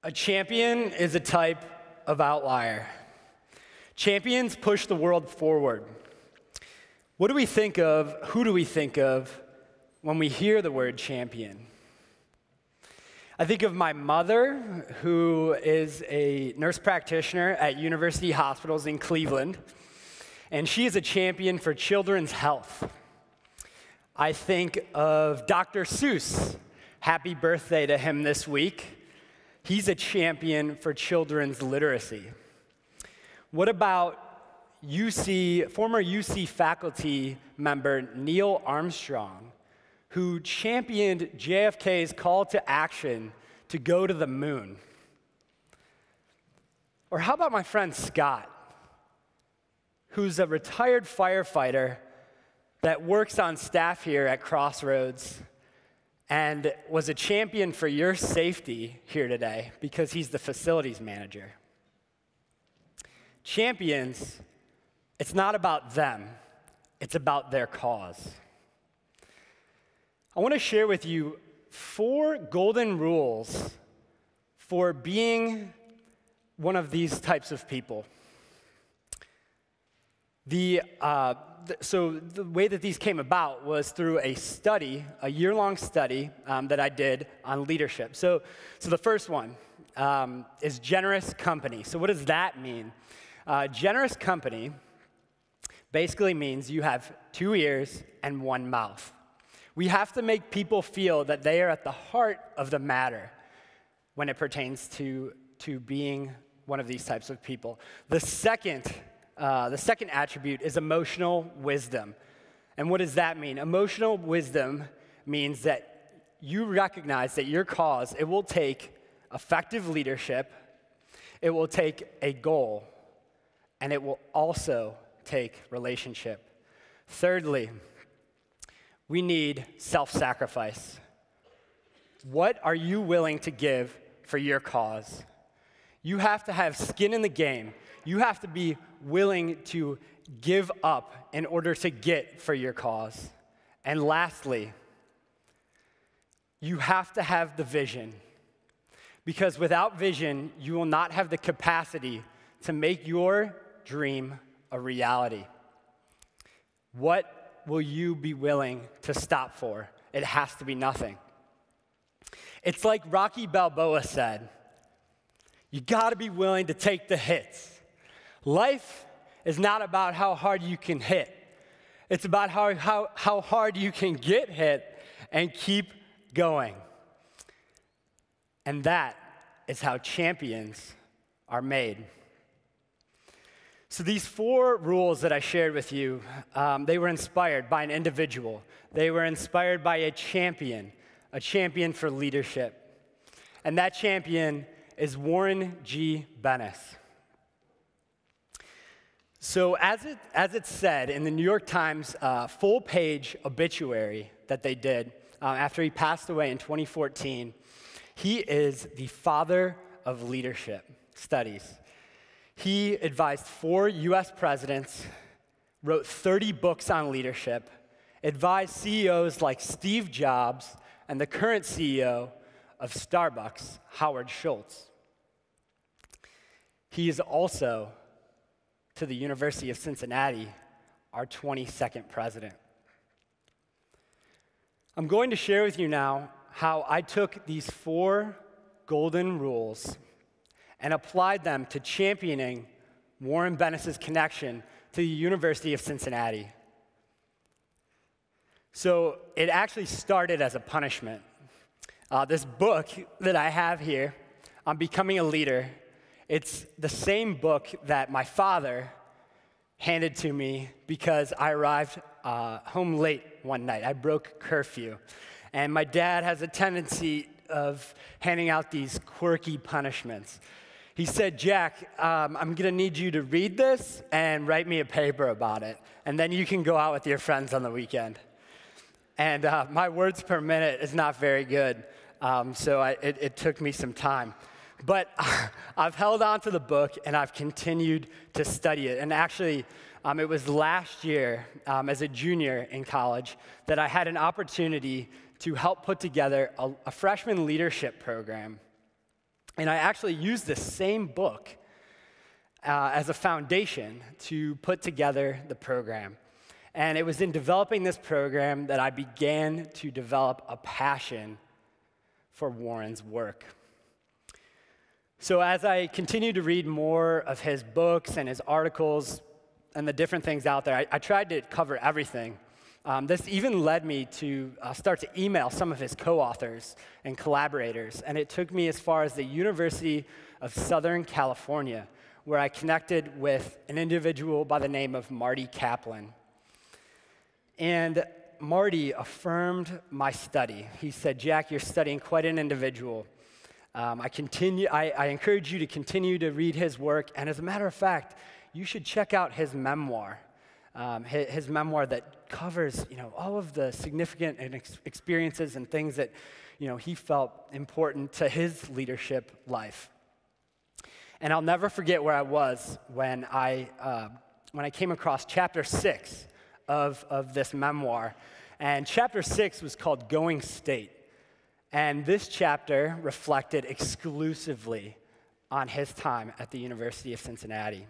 A champion is a type of outlier. Champions push the world forward. What do we think of, who do we think of when we hear the word champion? I think of my mother, who is a nurse practitioner at University Hospitals in Cleveland, and she is a champion for children's health. I think of Dr. Seuss. Happy birthday to him this week. He's a champion for children's literacy. What about former UC faculty member Neil Armstrong, who championed JFK's call to action to go to the moon? Or how about my friend Scott, who's a retired firefighter that works on staff here at Crossroads and was a champion for your safety here today because he's the facilities manager. Champions, it's not about them, it's about their cause. I want to share with you 4 golden rules for being one of these types of people. So the way that these came about was through a study, a year-long study that I did on leadership. So the first one is generous company. So what does that mean? Generous company basically means you have 2 ears and 1 mouth. We have to make people feel that they are at the heart of the matter when it pertains to being one of these types of people. The second attribute is emotional wisdom. And what does that mean? Emotional wisdom means that you recognize that your cause, it will take effective leadership, it will take a goal, and it will also take relationship. Thirdly, we need self-sacrifice. What are you willing to give for your cause? You have to have skin in the game. You have to be willing to give up in order to get for your cause. And lastly, you have to have the vision. Because without vision, you will not have the capacity to make your dream a reality. What will you be willing to stop for? It has to be nothing. It's like Rocky Balboa said, you gotta be willing to take the hits. Life is not about how hard you can hit. It's about how hard you can get hit and keep going. And that is how champions are made. So these 4 rules that I shared with you, they were inspired by an individual. They were inspired by a champion for leadership. And that champion is Warren G. Bennis. So as it's said in the New York Times full-page obituary that they did after he passed away in 2014, he is the father of leadership studies. He advised 4 U.S. presidents, wrote 30 books on leadership, advised CEOs like Steve Jobs and the current CEO of Starbucks, Howard Schultz. He is also, to the University of Cincinnati, our 22nd president. I'm going to share with you now how I took these 4 golden rules and applied them to championing Warren Bennis's connection to the University of Cincinnati. So it actually started as a punishment. This book that I have here on becoming a leader, it's the same book that my father handed to me because I arrived home late one night. I broke curfew. And my dad has a tendency of handing out these quirky punishments. He said, Jack, I'm going to need you to read this and write me a paper about it, and then you can go out with your friends on the weekend. And my words per minute is not very good, so it took me some time. But I've held on to the book, and I've continued to study it. And actually, It was last year, as a junior in college, that I had an opportunity to help put together a freshman leadership program. And I actually used the same book as a foundation to put together the program. And it was in developing this program that I began to develop a passion for Warren's work. So as I continued to read more of his books and his articles and the different things out there, I tried to cover everything. This even led me to start to email some of his co-authors and collaborators, and it took me as far as the University of Southern California, where I connected with an individual by the name of Marty Kaplan. And Marty affirmed my study. He said, "Jack, you're studying quite an individual. I encourage you to continue to read his work, and as a matter of fact, you should check out his memoir, his memoir that covers, all of the significant experiences and things that, he felt important to his leadership life." And I'll never forget where I was when I came across chapter 6 of this memoir. And chapter 6 was called Going State. And this chapter reflected exclusively on his time at the University of Cincinnati.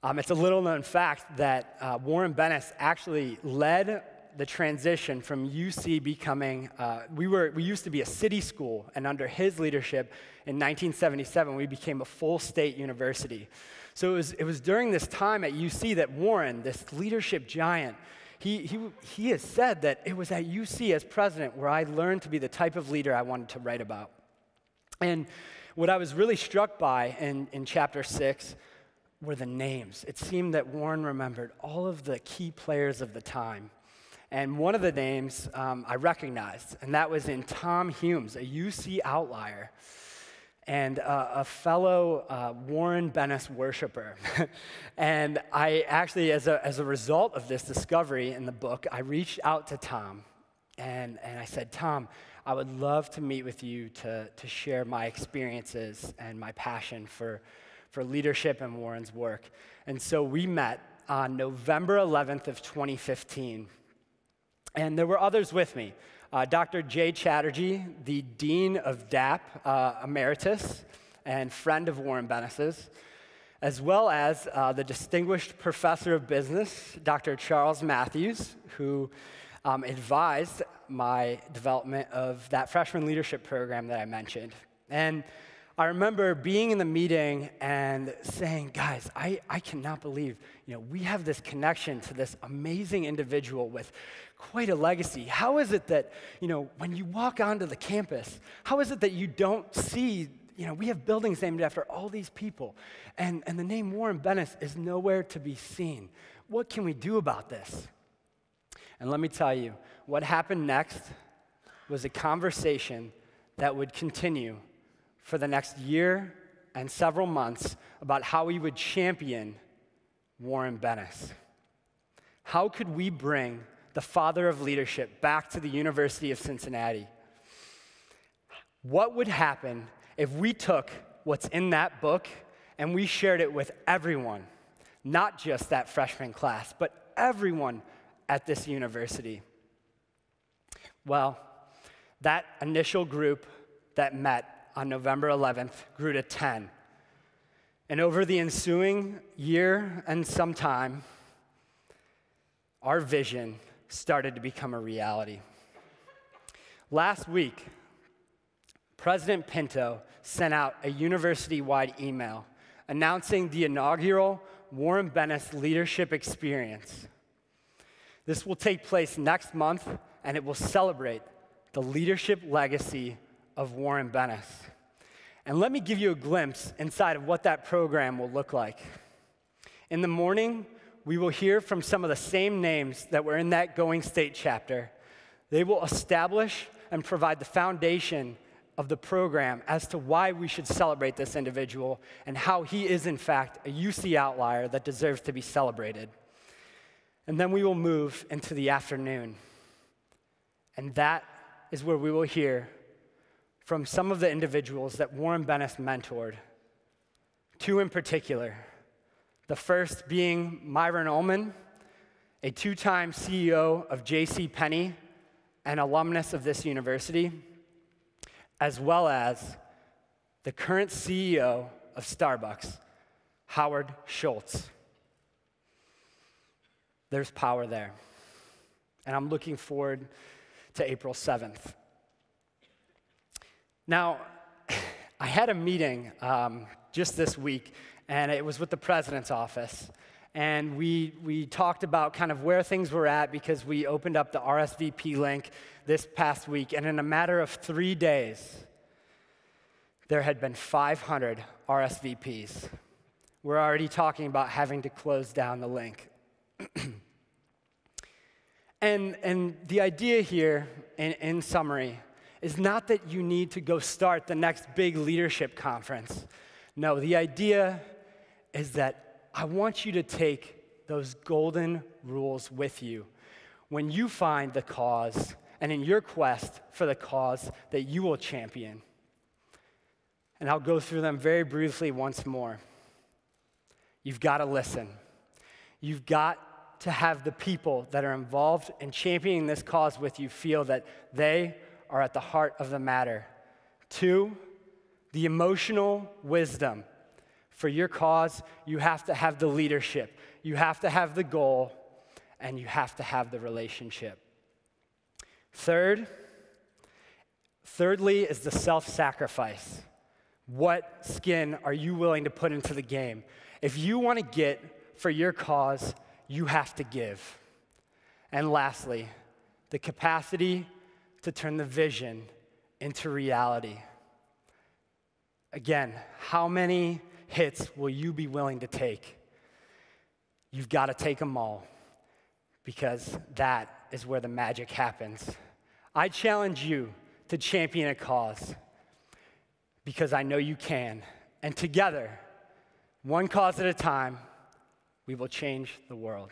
It's a little-known fact that Warren Bennis actually led the transition from UC becoming, we used to be a city school, and under his leadership in 1977, we became a full state university. So it was during this time at UC that Warren, this leadership giant, he has said that it was at UC as president where I learned to be the type of leader I wanted to write about. And what I was really struck by in chapter 6 were the names. It seemed that Warren remembered all of the key players of the time. And one of the names I recognized, and that was in Tom Humes, a UC outlier, and a fellow Warren Bennis worshiper. And I actually, as a result of this discovery in the book, I reached out to Tom, and I said, "Tom, I would love to meet with you to share my experiences and my passion for leadership and Warren's work." And so we met on November 11th of 2015. And there were others with me. Dr. Jay Chatterjee, the Dean of DAP, Emeritus, and friend of Warren Bennis's, as well as the Distinguished Professor of Business, Dr. Charles Matthews, who advised my development of that freshman leadership program that I mentioned. And I remember being in the meeting and saying, "Guys, I cannot believe, we have this connection to this amazing individual with quite a legacy. How is it that, when you walk onto the campus, how is it that you don't see, we have buildings named after all these people, and the name Warren Bennis is nowhere to be seen. What can we do about this?" And let me tell you, what happened next was a conversation that would continue for the next year and several months about how we would champion Warren Bennis. How could we bring the father of leadership back to the University of Cincinnati? What would happen if we took what's in that book and we shared it with everyone, not just that freshman class, but everyone at this university? Well, that initial group that met on November 11th grew to 10. And over the ensuing year and some time, our vision started to become a reality. Last week, President Pinto sent out a university-wide email announcing the inaugural Warren Bennis Leadership Experience. This will take place next month, and it will celebrate the leadership legacy of Warren Bennis. And let me give you a glimpse inside of what that program will look like. In the morning, we will hear from some of the same names that were in that Going State chapter. They will establish and provide the foundation of the program as to why we should celebrate this individual and how he is, in fact, a UC outlier that deserves to be celebrated. And then we will move into the afternoon. And that is where we will hear from some of the individuals that Warren Bennis mentored, two in particular, The first being Myron Ullman, a two-time CEO of J.C. Penney, an alumnus of this university, as well as the current CEO of Starbucks, Howard Schultz. There's power there. And I'm looking forward to April 7th. Now, I had a meeting just this week, and it was with the president's office. And we talked about kind of where things were at because we opened up the RSVP link this past week. And in a matter of 3 days, there had been 500 RSVPs. We're already talking about having to close down the link. And the idea here, in summary, is not that you need to go start the next big leadership conference. No, the idea is that I want you to take those golden rules with you when you find the cause and in your quest for the cause that you will champion. And I'll go through them very briefly once more. You've got to listen. You've got to have the people that are involved in championing this cause with you feel that they are at the heart of the matter. 2, the emotional wisdom. For your cause, you have to have the leadership, you have to have the goal, and you have to have the relationship. Thirdly is the self-sacrifice. What skin are you willing to put into the game? If you want to get for your cause, you have to give. And lastly, the capacity to turn the vision into reality. Again, how many hits will you be willing to take? You've got to take them all, because that is where the magic happens. I challenge you to champion a cause, because I know you can. And together, one cause at a time, we will change the world.